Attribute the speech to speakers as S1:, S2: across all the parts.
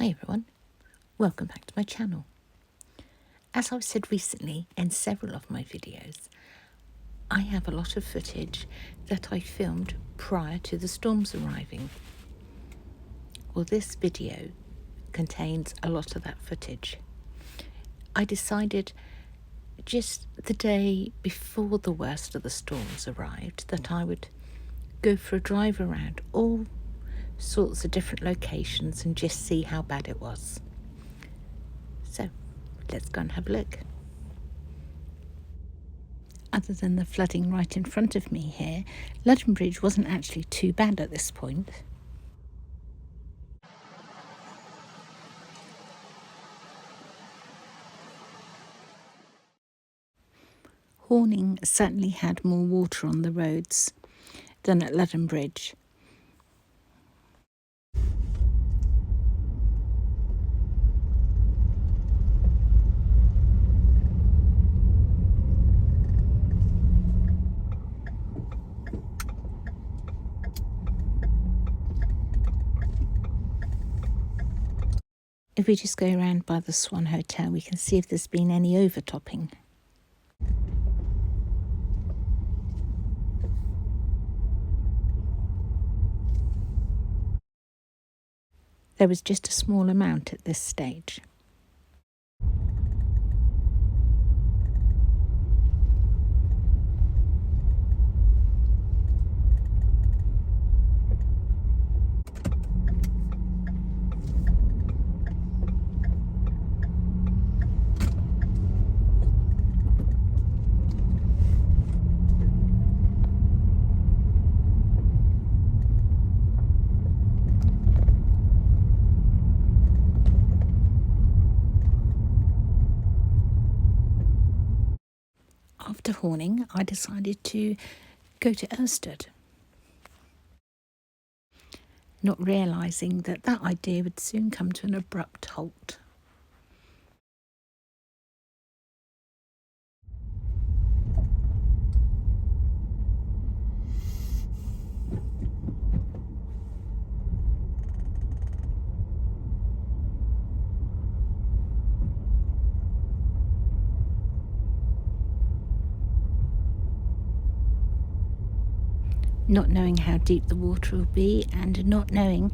S1: Hi everyone, welcome back to my channel. As I've said recently in several of my videos, I have a lot of footage that I filmed prior to the storms arriving. Well, this video contains a lot of that footage. I decided just the day before the worst of the storms arrived that I would go for a drive around all sorts of different locations and just see how bad it was. So let's go and have a look. Other than the flooding right in front of me here, Ludham Bridge wasn't actually too bad at this point. Horning certainly had more water on the roads than at Ludham Bridge. If we just go around by the Swan Hotel, we can see if there's been any overtopping. There was just a small amount at this stage. After Horning, I decided to go to Irstead, not realising that that idea would soon come to an abrupt halt. Not knowing how deep the water will be and not knowing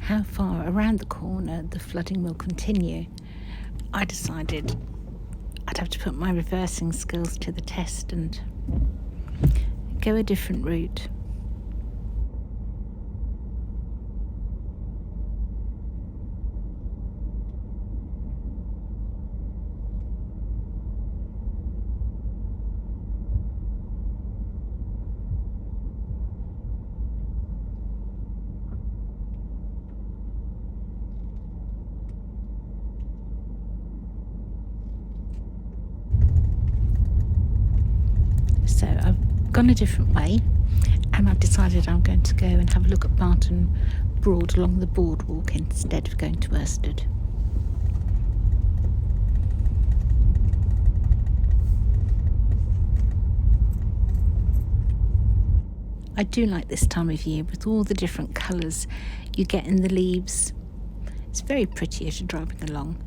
S1: how far around the corner the flooding will continue, I decided I'd have to put my reversing skills to the test and go a different route. So I've gone a different way and I've decided I'm going to go and have a look at Barton Broad along the boardwalk instead of going to Irstead. I do like this time of year with all the different colours you get in the leaves. It's very pretty as you're driving along.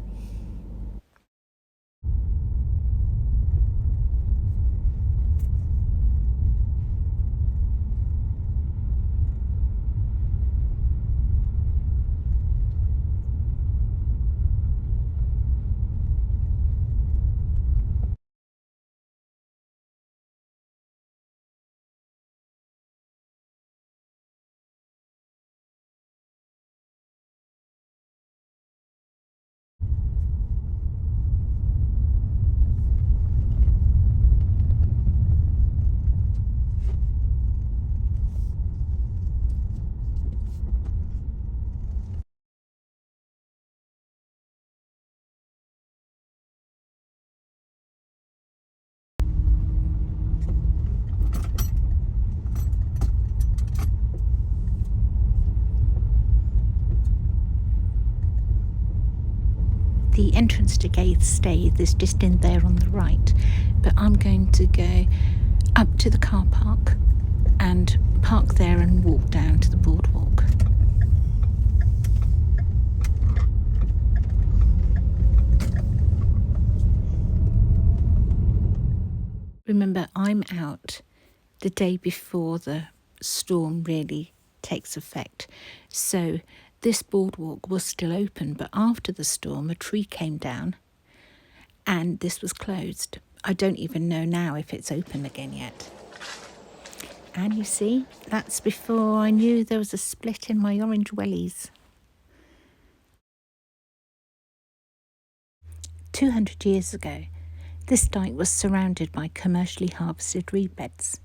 S1: The entrance to Irstead is just in there on the right, but I'm going to go up to the car park and park there and walk down to the boardwalk. Remember, I'm out the day before the storm really takes effect. So this boardwalk was still open, but after the storm, a tree came down and this was closed. I don't even know now if it's open again yet. And you see, that's before I knew there was a split in my orange wellies. 200 years ago, this dike was surrounded by commercially harvested reed beds.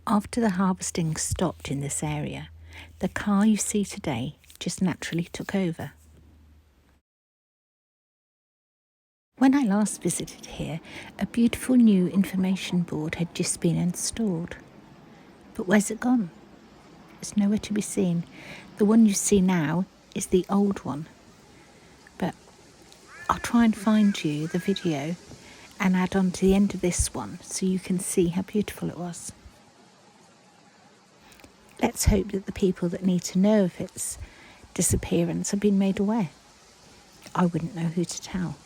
S1: After the harvesting stopped in this area, the car you see today just naturally took over. When I last visited here, a beautiful new information board had just been installed. But where's it gone? It's nowhere to be seen. The one you see now is the old one. But I'll try and find you the video and add on to the end of this one so you can see how beautiful it was. Let's hope that the people that need to know of its disappearance have been made aware. I wouldn't know who to tell.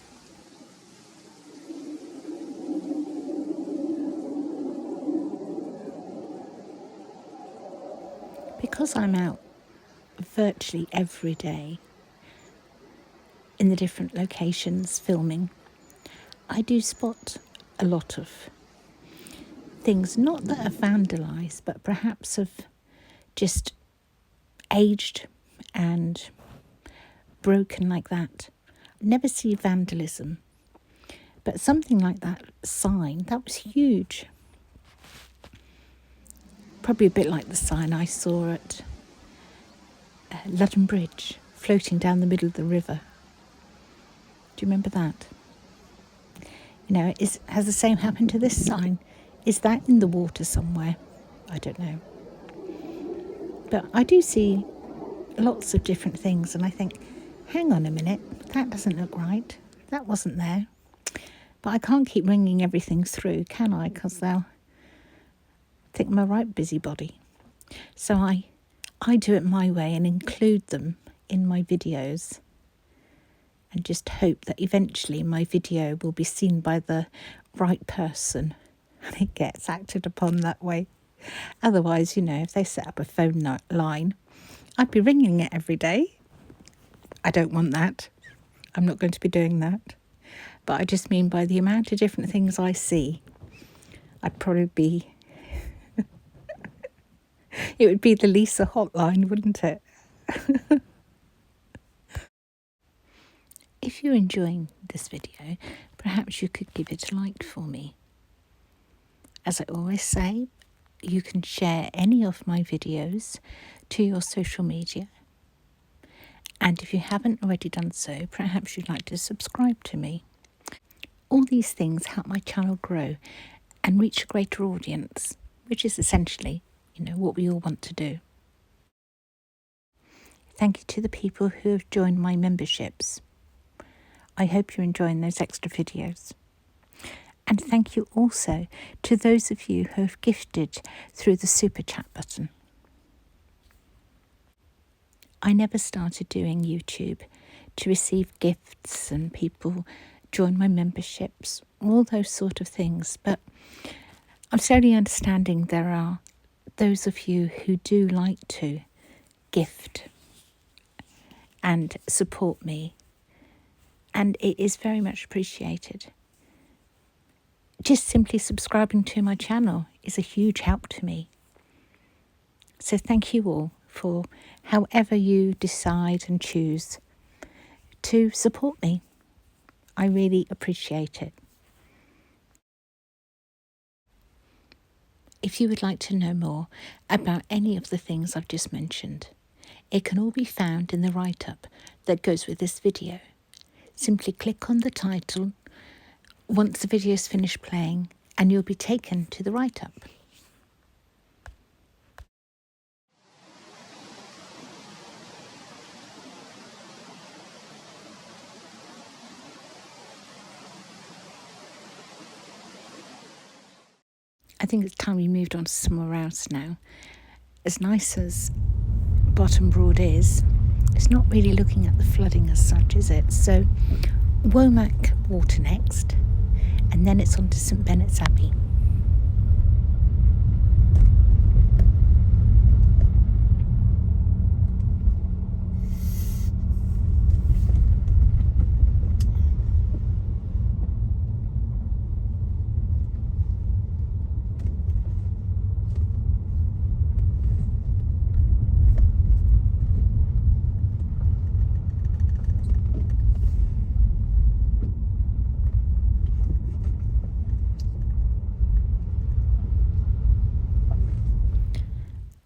S1: Because I'm out virtually every day in the different locations filming, I do spot a lot of things, not that are vandalised, but perhaps have just aged and broken like that. Never see vandalism, but something like that sign, that was huge. Probably a bit like the sign I saw at Ludham Bridge, floating down the middle of the river. Do you remember that? You know, has the same happened to this sign? Is that in the water somewhere? I don't know. But I do see lots of different things and I think, hang on a minute, that doesn't look right. That wasn't there. But I can't keep ringing everything through, can I? Because they'll think I'm a right busybody. So I do it my way and include them in my videos and just hope that eventually my video will be seen by the right person and it gets acted upon that way. Otherwise, you know, if they set up a phone line, I'd be ringing it every day. I don't want that. I'm not going to be doing that. But I just mean by the amount of different things I see, I'd probably be... It would be the Lisa hotline, wouldn't it? If you're enjoying this video, perhaps you could give it a like for me. As I always say, you can share any of my videos to your social media. And if you haven't already done so, perhaps you'd like to subscribe to me. All these things help my channel grow and reach a greater audience, which is essentially, you know, what we all want to do. Thank you to the people who have joined my memberships. I hope you're enjoying those extra videos. And thank you also to those of you who have gifted through the super chat button. I never started doing YouTube to receive gifts and people join my memberships, all those sort of things. But I'm slowly understanding there are those of you who do like to gift and support me. And it is very much appreciated. Just simply subscribing to my channel is a huge help to me. So thank you all for however you decide and choose to support me. I really appreciate it. If you would like to know more about any of the things I've just mentioned, it can all be found in the write-up that goes with this video. Simply click on the title once the video is finished playing and you'll be taken to the write-up. I think it's time we moved on to somewhere else now. As nice as Barton Broad is, it's not really looking at the flooding as such, is it? So Womack water next, and then it's on to St Benets Abbey.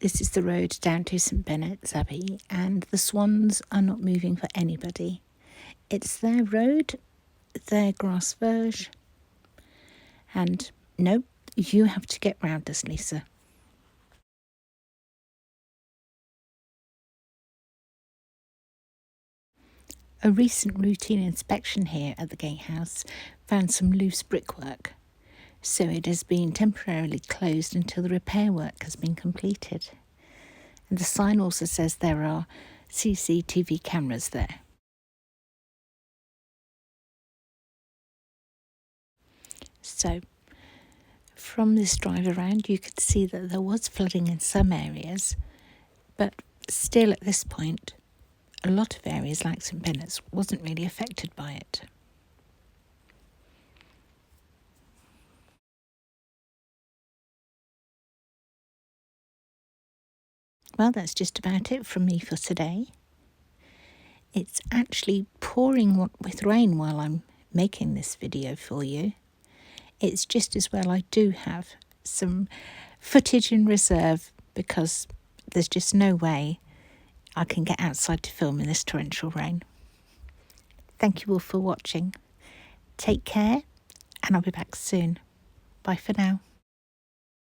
S1: This is the road down to St Benets Abbey, and the swans are not moving for anybody. It's their road, their grass verge, and no, you have to get round us, Lisa. A recent routine inspection here at the gatehouse found some loose brickwork, so it has been temporarily closed until the repair work has been completed. And the sign also says there are CCTV cameras there. So, from this drive around, you could see that there was flooding in some areas, but still at this point, a lot of areas like St Benet's wasn't really affected by it. Well, that's just about it from me for today. It's actually pouring with rain while I'm making this video for you. It's just as well I do have some footage in reserve because there's just no way I can get outside to film in this torrential rain. Thank you all for watching. Take care, and I'll be back soon. Bye for now.